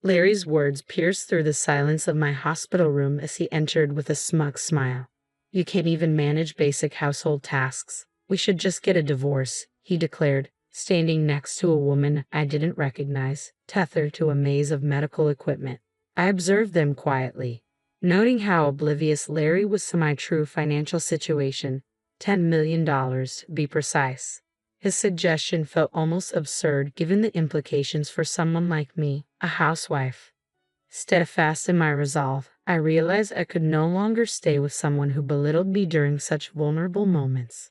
Larry's words pierced through the silence of my hospital room as he entered with a smug smile. You can't even manage basic household tasks. We should just get a divorce, he declared, standing next to a woman I didn't recognize, tethered to a maze of medical equipment. I observed them quietly, noting how oblivious Larry was to my true financial situation, $10 million to be precise. His suggestion felt almost absurd given the implications for someone like me, a housewife. Steadfast in my resolve, I realized I could no longer stay with someone who belittled me during such vulnerable moments.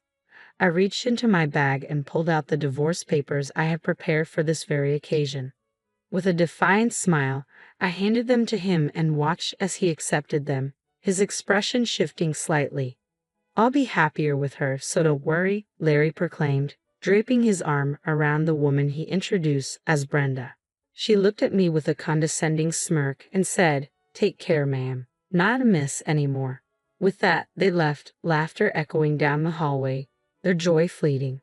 I reached into my bag and pulled out the divorce papers I had prepared for this very occasion. With a defiant smile, I handed them to him and watched as he accepted them, his expression shifting slightly. "I'll be happier with her, so don't worry," Larry proclaimed, draping his arm around the woman he introduced as Brenda. She looked at me with a condescending smirk and said, "Take care, ma'am. Not a miss anymore." With that, they left, laughter echoing down the hallway, their joy fleeting.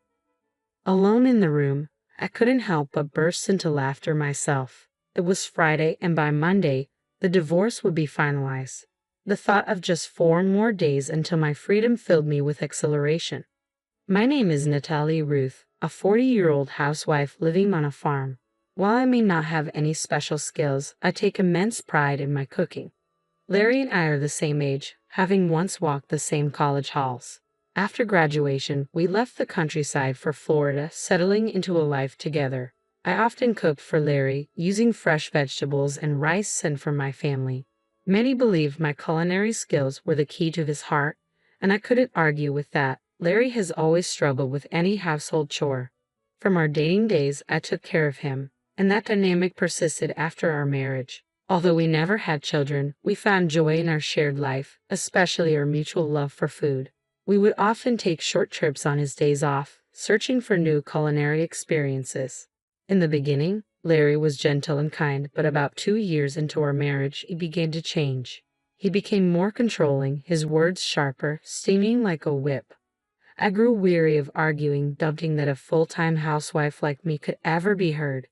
Alone in the room, I couldn't help but burst into laughter myself. It was Friday, and by Monday, the divorce would be finalized. The thought of just 4 more days until my freedom filled me with exhilaration. My name is Natalie Ruth, a 40-year-old housewife living on a farm. While I may not have any special skills, I take immense pride in my cooking. Larry and I are the same age, having once walked the same college halls. After graduation, we left the countryside for Florida, settling into a life together. I often cooked for Larry, using fresh vegetables and rice sent from my family. Many believe my culinary skills were the key to his heart, and I couldn't argue with that. Larry has always struggled with any household chore. From our dating days, I took care of him, and that dynamic persisted after our marriage. Although we never had children, we found joy in our shared life, especially our mutual love for food. We would often take short trips on his days off, searching for new culinary experiences. In the beginning, Larry was gentle and kind, but about 2 years into our marriage, he began to change. He became more controlling, his words sharper, stinging like a whip. I grew weary of arguing, doubting that a full-time housewife like me could ever be heard.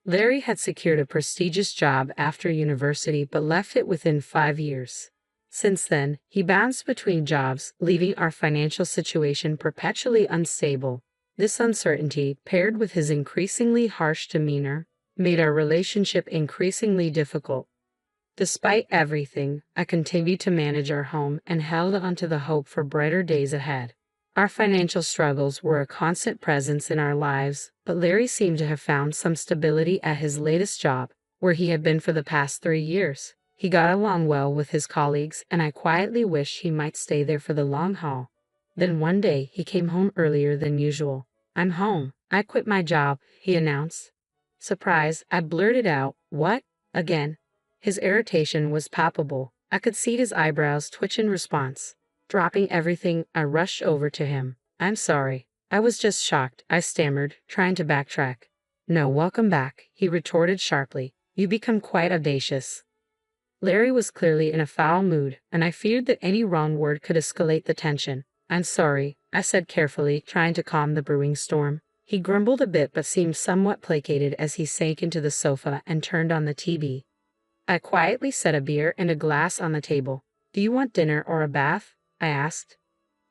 Larry had secured a prestigious job after university but left it within 5 years. Since then, he bounced between jobs, leaving our financial situation perpetually unstable. This uncertainty, paired with his increasingly harsh demeanor, made our relationship increasingly difficult. Despite everything, I continued to manage our home and held on to the hope for brighter days ahead. Our financial struggles were a constant presence in our lives, but Larry seemed to have found some stability at his latest job, where he had been for the past 3 years. He got along well with his colleagues, and I quietly wished he might stay there for the long haul. Then one day, he came home earlier than usual. "I'm home. I quit my job," he announced. Surprised, I blurted out, "What?" again. His irritation was palpable. I could see his eyebrows twitch in response. Dropping everything, I rushed over to him. "I'm sorry. I was just shocked," I stammered, trying to backtrack. "No, welcome back," he retorted sharply. "You become quite audacious." Larry was clearly in a foul mood, and I feared that any wrong word could escalate the tension. "I'm sorry," I said carefully, trying to calm the brewing storm. He grumbled a bit but seemed somewhat placated as he sank into the sofa and turned on the TV. I quietly set a beer and a glass on the table. "Do you want dinner or a bath?" I asked.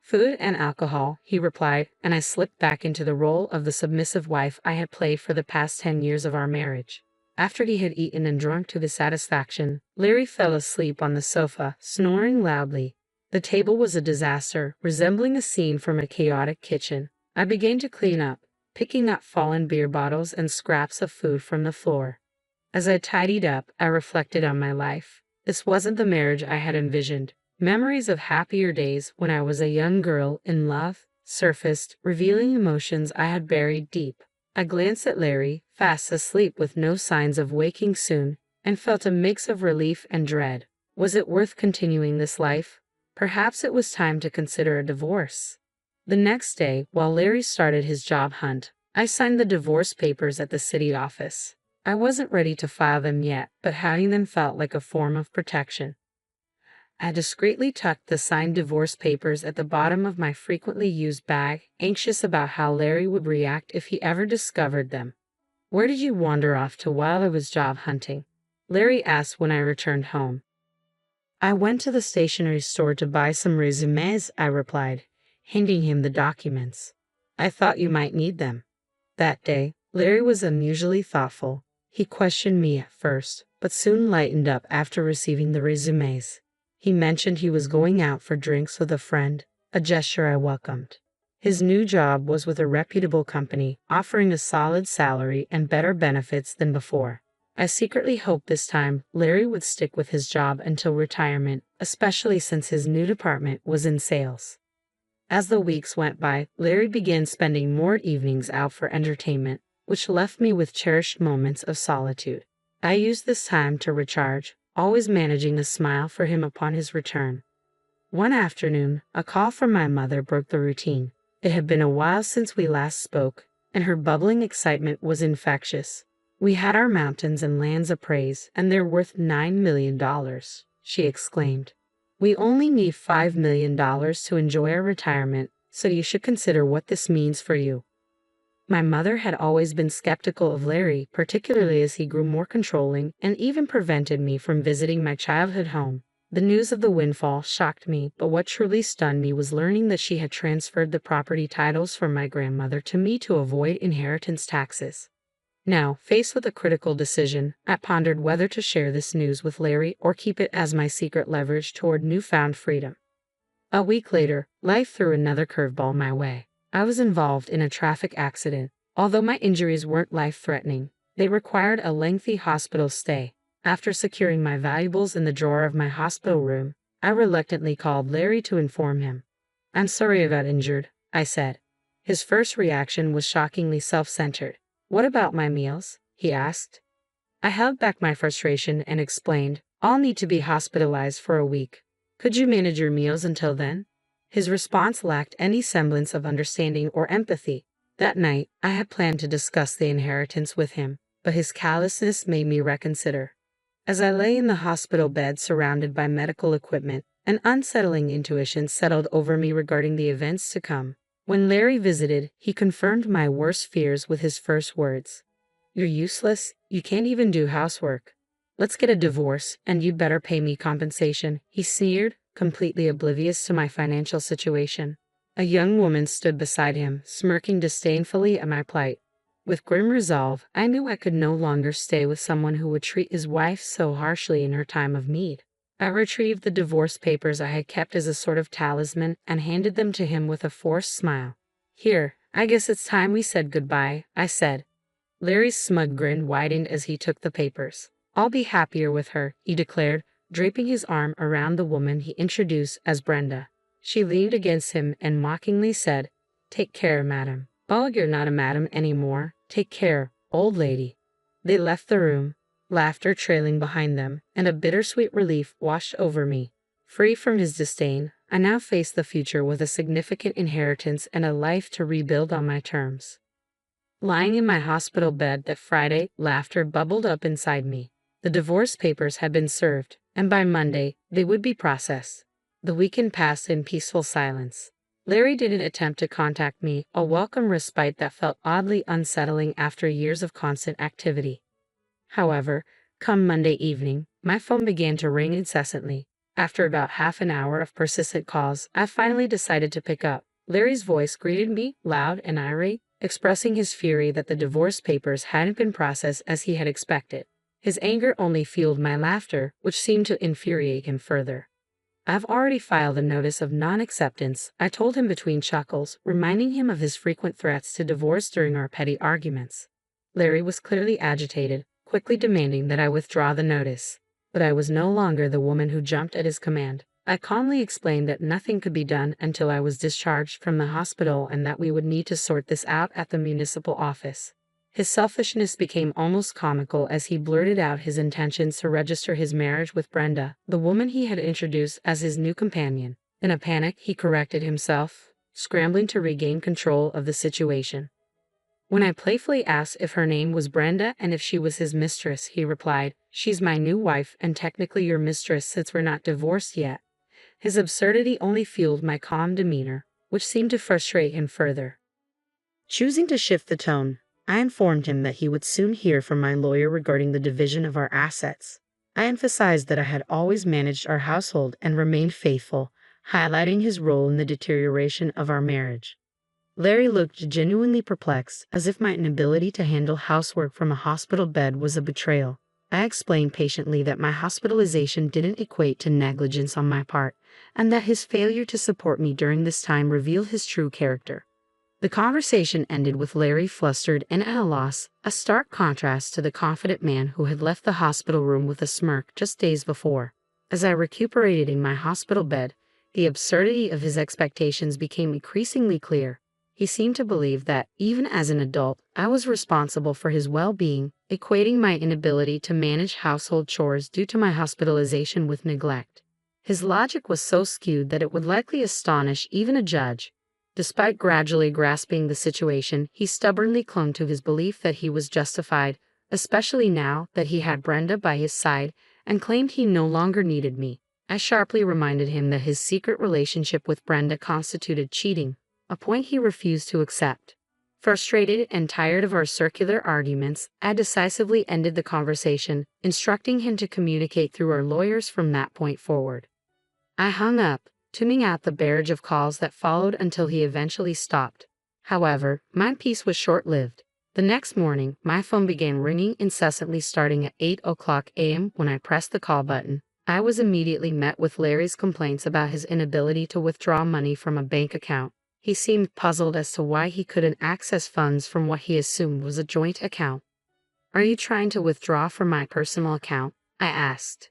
"Food and alcohol," he replied, and I slipped back into the role of the submissive wife I had played for the past 10 years of our marriage. After he had eaten and drunk to his satisfaction, Larry fell asleep on the sofa, snoring loudly. The table was a disaster, resembling a scene from a chaotic kitchen. I began to clean up, picking up fallen beer bottles and scraps of food from the floor. As I tidied up, I reflected on my life. This wasn't the marriage I had envisioned. Memories of happier days when I was a young girl in love surfaced, revealing emotions I had buried deep. I glanced at Larry, fast asleep with no signs of waking soon, and felt a mix of relief and dread. Was it worth continuing this life? Perhaps it was time to consider a divorce. The next day, while Larry started his job hunt, I signed the divorce papers at the city office. I wasn't ready to file them yet, but having them felt like a form of protection. I discreetly tucked the signed divorce papers at the bottom of my frequently used bag, anxious about how Larry would react if he ever discovered them. "Where did you wander off to while I was job hunting?" Larry asked when I returned home. I went to the stationery store to buy some resumes, I replied, handing him the documents. I thought you might need them. That day, Larry was unusually thoughtful. He questioned me at first, but soon lightened up after receiving the resumes. He mentioned he was going out for drinks with a friend, a gesture I welcomed. His new job was with a reputable company, offering a solid salary and better benefits than before. I secretly hoped this time Larry would stick with his job until retirement, especially since his new department was in sales. As the weeks went by, Larry began spending more evenings out for entertainment, which left me with cherished moments of solitude. I used this time to recharge, always managing a smile for him upon his return. One afternoon, a call from my mother broke the routine. It had been a while since we last spoke, and her bubbling excitement was infectious. We had our mountains and lands appraised, and they're worth $9 million, she exclaimed. We only need $5 million to enjoy our retirement, so you should consider what this means for you. My mother had always been skeptical of Larry, particularly as he grew more controlling and even prevented me from visiting my childhood home. The news of the windfall shocked me, but what truly stunned me was learning that she had transferred the property titles from my grandmother to me to avoid inheritance taxes. Now, faced with a critical decision, I pondered whether to share this news with Larry or keep it as my secret leverage toward newfound freedom. A week later, life threw another curveball my way. I was involved in a traffic accident. Although my injuries weren't life-threatening, they required a lengthy hospital stay. After securing my valuables in the drawer of my hospital room, I reluctantly called Larry to inform him. I'm sorry I got injured, I said. His first reaction was shockingly self-centered. What about my meals? He asked. I held back my frustration and explained, I'll need to be hospitalized for a week. Could you manage your meals until then? His response lacked any semblance of understanding or empathy. That night, I had planned to discuss the inheritance with him, but his callousness made me reconsider. As I lay in the hospital bed surrounded by medical equipment, an unsettling intuition settled over me regarding the events to come. When Larry visited, he confirmed my worst fears with his first words. You're useless, you can't even do housework. Let's get a divorce, and you'd better pay me compensation, he sneered, completely oblivious to my financial situation. A young woman stood beside him, smirking disdainfully at my plight. With grim resolve, I knew I could no longer stay with someone who would treat his wife so harshly in her time of need. I retrieved the divorce papers I had kept as a sort of talisman and handed them to him with a forced smile. Here, I guess it's time we said goodbye, I said. Larry's smug grin widened as he took the papers. I'll be happier with her, he declared, draping his arm around the woman he introduced as Brenda. She leaned against him and mockingly said, Take care, madam. Oh, you're not a madam anymore. Take care, old lady. They left the room, laughter trailing behind them, and a bittersweet relief washed over me. Free from his disdain, I now faced the future with a significant inheritance and a life to rebuild on my terms. Lying in my hospital bed that Friday, laughter bubbled up inside me. The divorce papers had been served, and by Monday, they would be processed. The weekend passed in peaceful silence. Larry didn't attempt to contact me, a welcome respite that felt oddly unsettling after years of constant activity. However, come Monday evening, my phone began to ring incessantly. After about half an hour of persistent calls, I finally decided to pick up. Larry's voice greeted me, loud and irate, expressing his fury that the divorce papers hadn't been processed as he had expected. His anger only fueled my laughter, which seemed to infuriate him further. I've already filed a notice of non-acceptance, I told him between chuckles, reminding him of his frequent threats to divorce during our petty arguments. Larry was clearly agitated, quickly demanding that I withdraw the notice. But I was no longer the woman who jumped at his command. I calmly explained that nothing could be done until I was discharged from the hospital and that we would need to sort this out at the municipal office. His selfishness became almost comical as he blurted out his intentions to register his marriage with Brenda, the woman he had introduced as his new companion. In a panic, he corrected himself, scrambling to regain control of the situation. When I playfully asked if her name was Brenda and if she was his mistress, he replied, She's my new wife and technically your mistress since we're not divorced yet. His absurdity only fueled my calm demeanor, which seemed to frustrate him further. Choosing to shift the tone, I informed him that he would soon hear from my lawyer regarding the division of our assets. I emphasized that I had always managed our household and remained faithful, highlighting his role in the deterioration of our marriage. Larry looked genuinely perplexed, as if my inability to handle housework from a hospital bed was a betrayal. I explained patiently that my hospitalization didn't equate to negligence on my part, and that his failure to support me during this time revealed his true character. The conversation ended with Larry flustered and at a loss, a stark contrast to the confident man who had left the hospital room with a smirk just days before. As I recuperated in my hospital bed, the absurdity of his expectations became increasingly clear. He seemed to believe that, even as an adult, I was responsible for his well-being, equating my inability to manage household chores due to my hospitalization with neglect. His logic was so skewed that it would likely astonish even a judge. Despite gradually grasping the situation, he stubbornly clung to his belief that he was justified, especially now that he had Brenda by his side, and claimed he no longer needed me. I sharply reminded him that his secret relationship with Brenda constituted cheating, a point he refused to accept. Frustrated and tired of our circular arguments, I decisively ended the conversation, instructing him to communicate through our lawyers from that point forward. I hung up, tuning out the barrage of calls that followed until he eventually stopped. However, my peace was short-lived. The next morning, my phone began ringing incessantly starting at 8 a.m. When I pressed the call button, I was immediately met with Larry's complaints about his inability to withdraw money from a bank account. He seemed puzzled as to why he couldn't access funds from what he assumed was a joint account. "Are you trying to withdraw from my personal account?" I asked.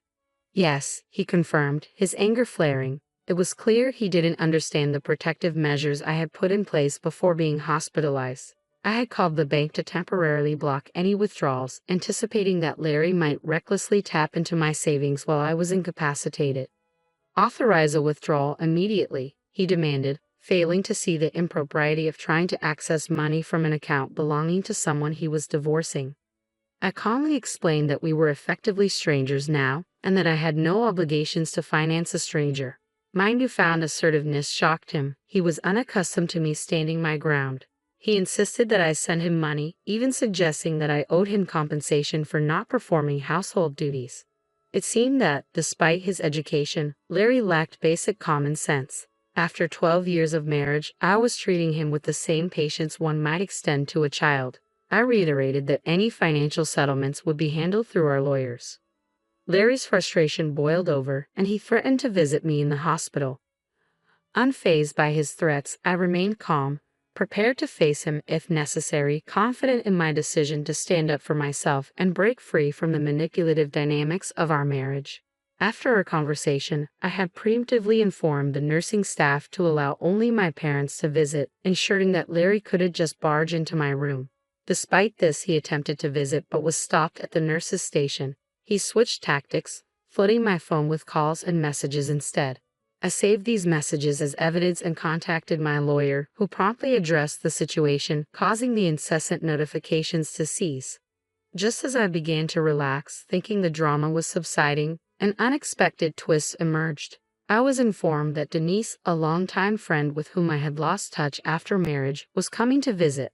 "Yes," he confirmed, his anger flaring. It was clear he didn't understand the protective measures I had put in place before being hospitalized. I had called the bank to temporarily block any withdrawals, anticipating that Larry might recklessly tap into my savings while I was incapacitated. "Authorize a withdrawal immediately," he demanded, failing to see the impropriety of trying to access money from an account belonging to someone he was divorcing. I calmly explained that we were effectively strangers now, and that I had no obligations to finance a stranger. My newfound assertiveness shocked him. He was unaccustomed to me standing my ground. He insisted that I send him money, even suggesting that I owed him compensation for not performing household duties. It seemed that, despite his education, Larry lacked basic common sense. After 12 years of marriage, I was treating him with the same patience one might extend to a child. I reiterated that any financial settlements would be handled through our lawyers. Larry's frustration boiled over, and he threatened to visit me in the hospital. Unfazed by his threats, I remained calm, prepared to face him if necessary, confident in my decision to stand up for myself and break free from the manipulative dynamics of our marriage. After our conversation, I had preemptively informed the nursing staff to allow only my parents to visit, ensuring that Larry couldn't just barge into my room. Despite this, he attempted to visit but was stopped at the nurse's station. He switched tactics, flooding my phone with calls and messages instead. I saved these messages as evidence and contacted my lawyer, who promptly addressed the situation, causing the incessant notifications to cease. Just as I began to relax, thinking the drama was subsiding, an unexpected twist emerged. I was informed that Denise, a longtime friend with whom I had lost touch after marriage, was coming to visit.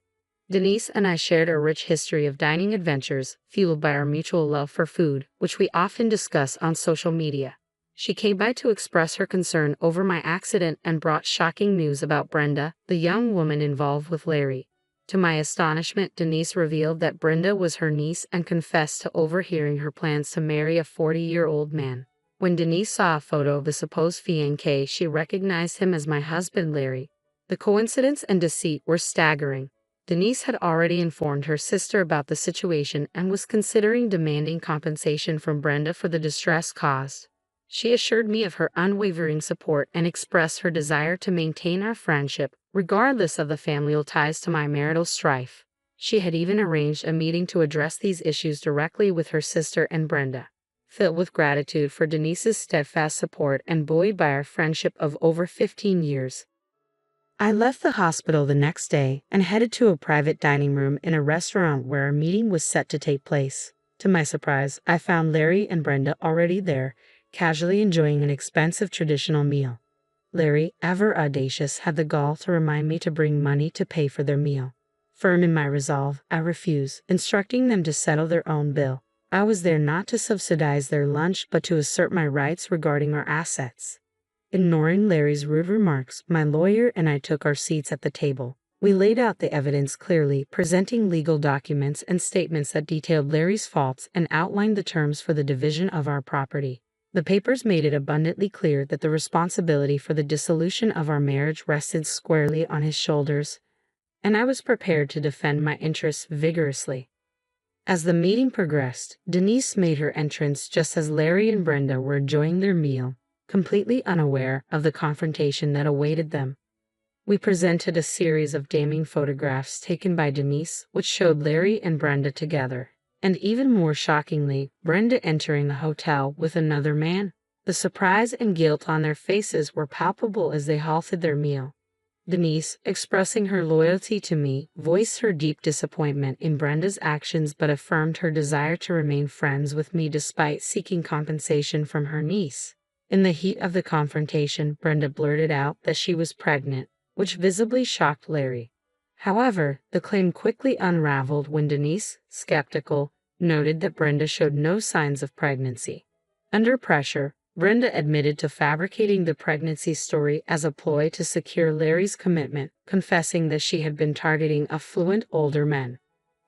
Denise and I shared a rich history of dining adventures, fueled by our mutual love for food, which we often discuss on social media. She came by to express her concern over my accident and brought shocking news about Brenda, the young woman involved with Larry. To my astonishment, Denise revealed that Brenda was her niece and confessed to overhearing her plans to marry a 40-year-old man. When Denise saw a photo of the supposed fiancé, she recognized him as my husband Larry. The coincidence and deceit were staggering. Denise had already informed her sister about the situation and was considering demanding compensation from Brenda for the distress caused. She assured me of her unwavering support and expressed her desire to maintain our friendship, regardless of the familial ties to my marital strife. She had even arranged a meeting to address these issues directly with her sister and Brenda. Filled with gratitude for Denise's steadfast support and buoyed by our friendship of over 15 years, I left the hospital the next day and headed to a private dining room in a restaurant where our meeting was set to take place. To my surprise, I found Larry and Brenda already there, casually enjoying an expensive traditional meal. Larry, ever audacious, had the gall to remind me to bring money to pay for their meal. Firm in my resolve, I refused, instructing them to settle their own bill. I was there not to subsidize their lunch but to assert my rights regarding our assets. Ignoring Larry's rude remarks, my lawyer and I took our seats at the table. We laid out the evidence clearly, presenting legal documents and statements that detailed Larry's faults and outlined the terms for the division of our property. The papers made it abundantly clear that the responsibility for the dissolution of our marriage rested squarely on his shoulders, and I was prepared to defend my interests vigorously. As the meeting progressed, Denise made her entrance just as Larry and Brenda were enjoying their meal, completely unaware of the confrontation that awaited them. We presented a series of damning photographs taken by Denise, which showed Larry and Brenda together, and even more shockingly, Brenda entering the hotel with another man. The surprise and guilt on their faces were palpable as they halted their meal. Denise, expressing her loyalty to me, voiced her deep disappointment in Brenda's actions but affirmed her desire to remain friends with me despite seeking compensation from her niece. In the heat of the confrontation, Brenda blurted out that she was pregnant, which visibly shocked Larry. However, the claim quickly unraveled when Denise, skeptical, noted that Brenda showed no signs of pregnancy. Under pressure, Brenda admitted to fabricating the pregnancy story as a ploy to secure Larry's commitment, confessing that she had been targeting affluent older men.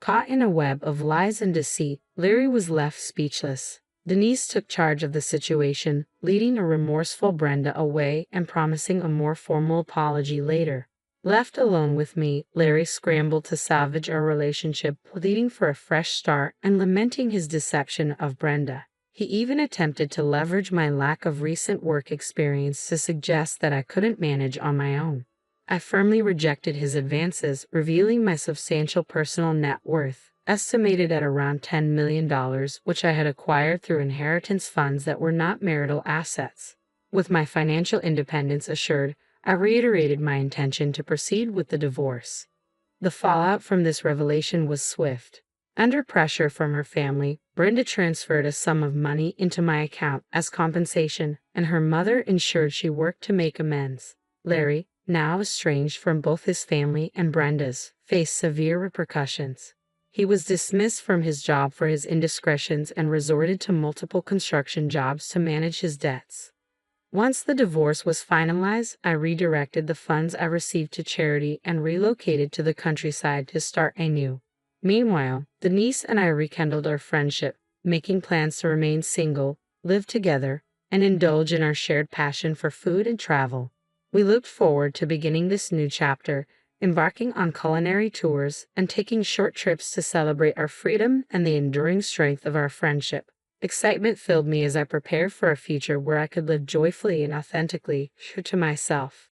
Caught in a web of lies and deceit, Larry was left speechless. Denise took charge of the situation, leading a remorseful Brenda away and promising a more formal apology later. Left alone with me, Larry scrambled to salvage our relationship, pleading for a fresh start and lamenting his deception of Brenda. He even attempted to leverage my lack of recent work experience to suggest that I couldn't manage on my own. I firmly rejected his advances, revealing my substantial personal net worth, estimated at around $10 million, which I had acquired through inheritance funds that were not marital assets. With my financial independence assured, I reiterated my intention to proceed with the divorce. The fallout from this revelation was swift. Under pressure from her family, Brenda transferred a sum of money into my account as compensation, and her mother ensured she worked to make amends. Larry, now estranged from both his family and Brenda's, faced severe repercussions. He was dismissed from his job for his indiscretions and resorted to multiple construction jobs to manage his debts. Once the divorce was finalized, I redirected the funds I received to charity and relocated to the countryside to start anew. Meanwhile, Denise and I rekindled our friendship, making plans to remain single, live together, and indulge in our shared passion for food and travel. We looked forward to beginning this new chapter, embarking on culinary tours and taking short trips to celebrate our freedom and the enduring strength of our friendship. Excitement filled me as I prepared for a future where I could live joyfully and authentically, true to myself.